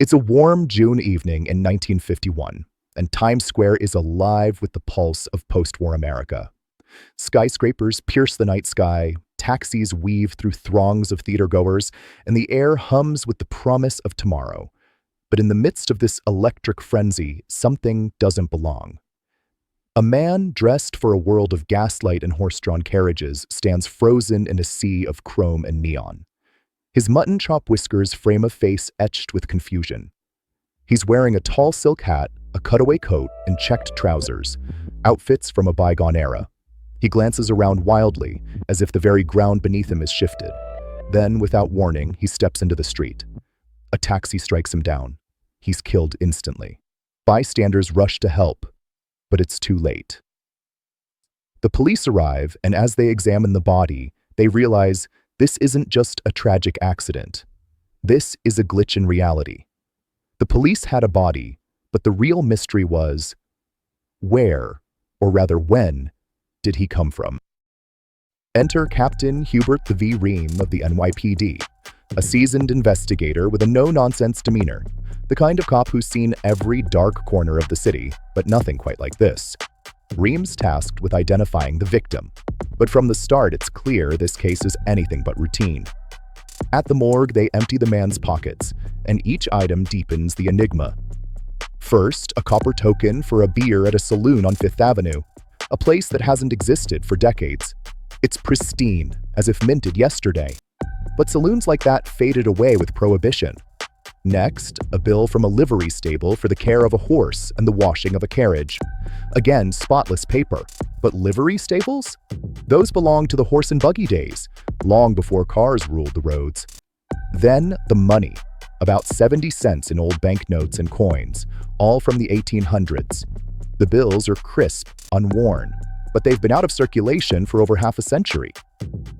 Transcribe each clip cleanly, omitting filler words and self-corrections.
It's a warm June evening in 1951, and Times Square is alive with the pulse of post-war America. Skyscrapers pierce the night sky, taxis weave through throngs of theatergoers, and the air hums with the promise of tomorrow. But in the midst of this electric frenzy, something doesn't belong. A man dressed for a world of gaslight and horse-drawn carriages stands frozen in a sea of chrome and neon. His mutton-chop whiskers frame a face etched with confusion. He's wearing a tall silk hat, a cutaway coat, and checked trousers, outfits from a bygone era. He glances around wildly, as if the very ground beneath him is shifted. Then, without warning, he steps into the street. A taxi strikes him down. He's killed instantly. Bystanders rush to help, but it's too late. The police arrive, and as they examine the body, they realize this isn't just a tragic accident. This is a glitch in reality. The police had a body, but the real mystery was, where, or rather when, did he come from? Enter Captain Hubert V. Rihm of the NYPD, a seasoned investigator with a no-nonsense demeanor, the kind of cop who's seen every dark corner of the city, but nothing quite like this. Rihm's tasked with identifying the victim, but from the start it's clear this case is anything but routine. At the morgue, they empty the man's pockets, and each item deepens the enigma. First, a copper token for a beer at a saloon on Fifth Avenue, a place that hasn't existed for decades. It's pristine, as if minted yesterday. But saloons like that faded away with Prohibition. Next, a bill from a livery stable for the care of a horse and the washing of a carriage. Again, spotless paper. But livery stables? Those belonged to the horse and buggy days, long before cars ruled the roads. Then, the money. About 70 cents in old banknotes and coins, all from the 1800s. The bills are crisp, unworn, but they've been out of circulation for over half a century.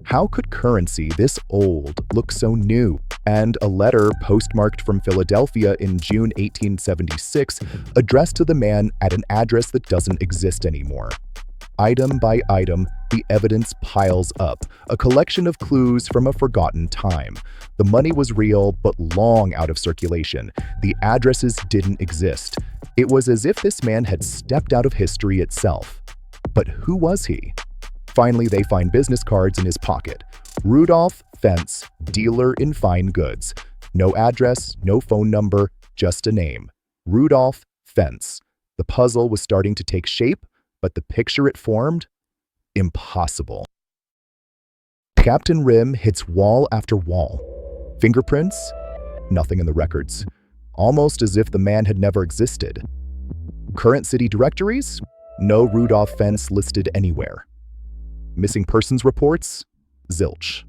How could currency this old look so new? And a letter postmarked from Philadelphia in June 1876, addressed to the man at an address that doesn't exist anymore. Item by item, the evidence piles up, a collection of clues from a forgotten time. The money was real, but long out of circulation. The addresses didn't exist. It was as if this man had stepped out of history itself. But who was he? Finally, they find business cards in his pocket. Rudolph Fentz, dealer in fine goods. No address, no phone number, just a name. Rudolph Fentz. The puzzle was starting to take shape, but the picture it formed? Impossible. Captain Rihm hits wall after wall. Fingerprints? Nothing in the records. Almost as if the man had never existed. Current city directories? No Rudolph Fentz listed anywhere. Missing persons reports? Zilch.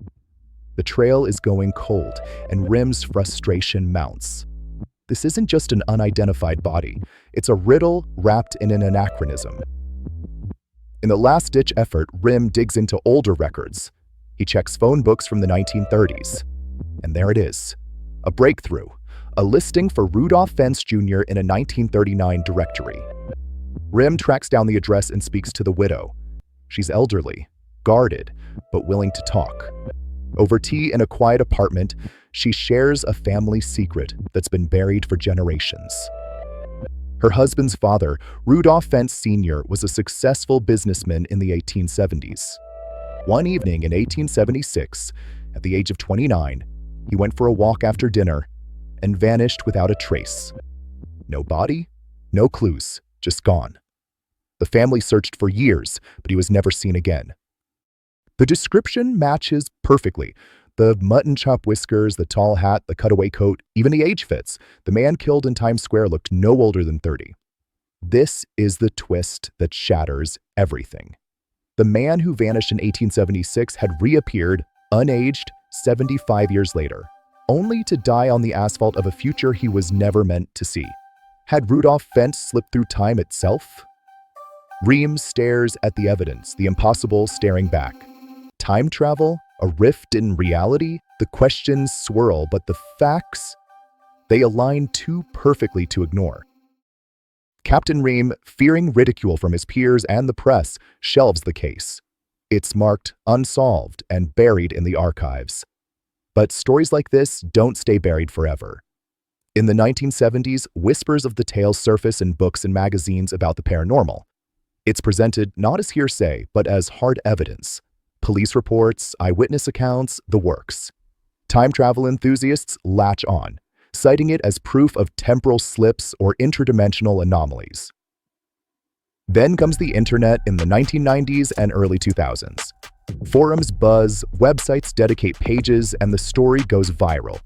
The trail is going cold, and Rihm's frustration mounts. This isn't just an unidentified body. It's a riddle wrapped in an anachronism. In the last-ditch effort, Rihm digs into older records. He checks phone books from the 1930s. And there it is. A breakthrough. A listing for Rudolph Fentz Jr. in a 1939 directory. Rihm tracks down the address and speaks to the widow. She's elderly, guarded, but willing to talk. Over tea in a quiet apartment, she shares a family secret that's been buried for generations. Her husband's father, Rudolph Fentz Sr., was a successful businessman in the 1870s. One evening in 1876, at the age of 29, he went for a walk after dinner and vanished without a trace. No body, no clues, just gone. The family searched for years, but he was never seen again. The description matches perfectly. The mutton-chop whiskers, the tall hat, the cutaway coat, even the age fits. The man killed in Times Square looked no older than 30. This is the twist that shatters everything. The man who vanished in 1876 had reappeared, unaged, 75 years later, only to die on the asphalt of a future he was never meant to see. Had Rudolph Fentz slipped through time itself? Rihm stares at the evidence, the impossible staring back. Time travel? A rift in reality? The questions swirl, but the facts? They align too perfectly to ignore. Captain Rihm, fearing ridicule from his peers and the press, shelves the case. It's marked unsolved and buried in the archives. But stories like this don't stay buried forever. In the 1970s, whispers of the tale surface in books and magazines about the paranormal. It's presented not as hearsay, but as hard evidence. Police reports, eyewitness accounts, the works. Time travel enthusiasts latch on, citing it as proof of temporal slips or interdimensional anomalies. Then comes the internet in the 1990s and early 2000s. Forums buzz, websites dedicate pages, and the story goes viral.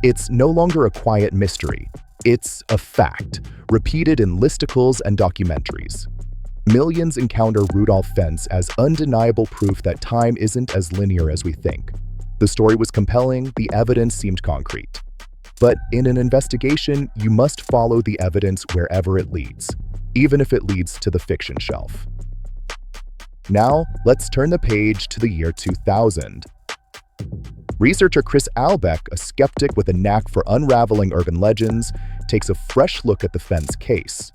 It's no longer a quiet mystery. It's a fact, repeated in listicles and documentaries. Millions encounter Rudolph Fentz as undeniable proof that time isn't as linear as we think. The story was compelling, the evidence seemed concrete. But in an investigation, you must follow the evidence wherever it leads, even if it leads to the fiction shelf. Now, let's turn the page to the year 2000. Researcher Chris Aubeck, a skeptic with a knack for unraveling urban legends, takes a fresh look at the Fentz case.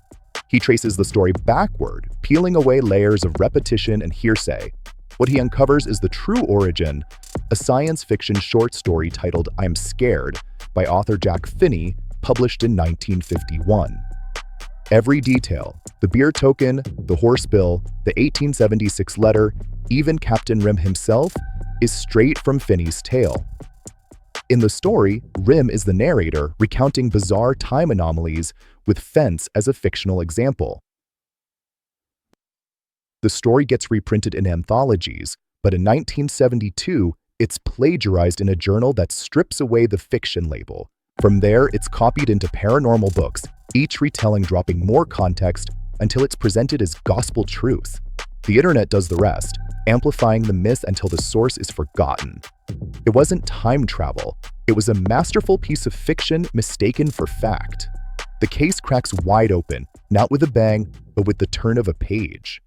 He traces the story backward, peeling away layers of repetition and hearsay. What he uncovers is the true origin, a science fiction short story titled I'm Scared by author Jack Finney, published in 1951. Every detail, the beer token, the horse bill, the 1876 letter, even Captain Rihm himself, is straight from Finney's tale. In the story, Rihm is the narrator recounting bizarre time anomalies with Fentz as a fictional example. The story gets reprinted in anthologies, but in 1972, it's plagiarized in a journal that strips away the fiction label. From there, it's copied into paranormal books, each retelling dropping more context until it's presented as gospel truth. The internet does the rest, amplifying the myth until the source is forgotten. It wasn't time travel. It was a masterful piece of fiction mistaken for fact. The case cracks wide open, not with a bang, but with the turn of a page.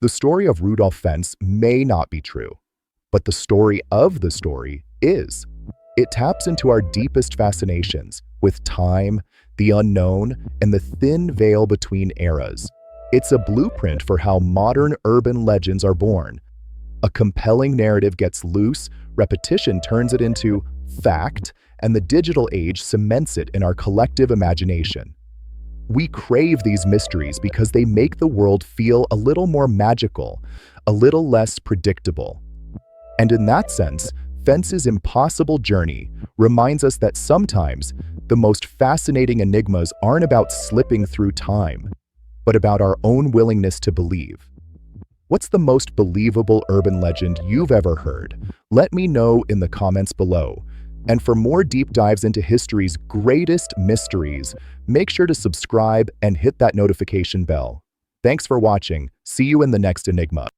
The story of Rudolph Fentz may not be true, but the story of the story is. It taps into our deepest fascinations with time, the unknown, and the thin veil between eras. It's a blueprint for how modern urban legends are born. A compelling narrative gets loose, repetition turns it into fact, and the digital age cements it in our collective imagination. We crave these mysteries because they make the world feel a little more magical, a little less predictable. And in that sense, Fentz's impossible journey reminds us that sometimes the most fascinating enigmas aren't about slipping through time, but about our own willingness to believe. What's the most believable urban legend you've ever heard? Let me know in the comments below. And for more deep dives into history's greatest mysteries, make sure to subscribe and hit that notification bell. Thanks for watching. See you in the next enigma.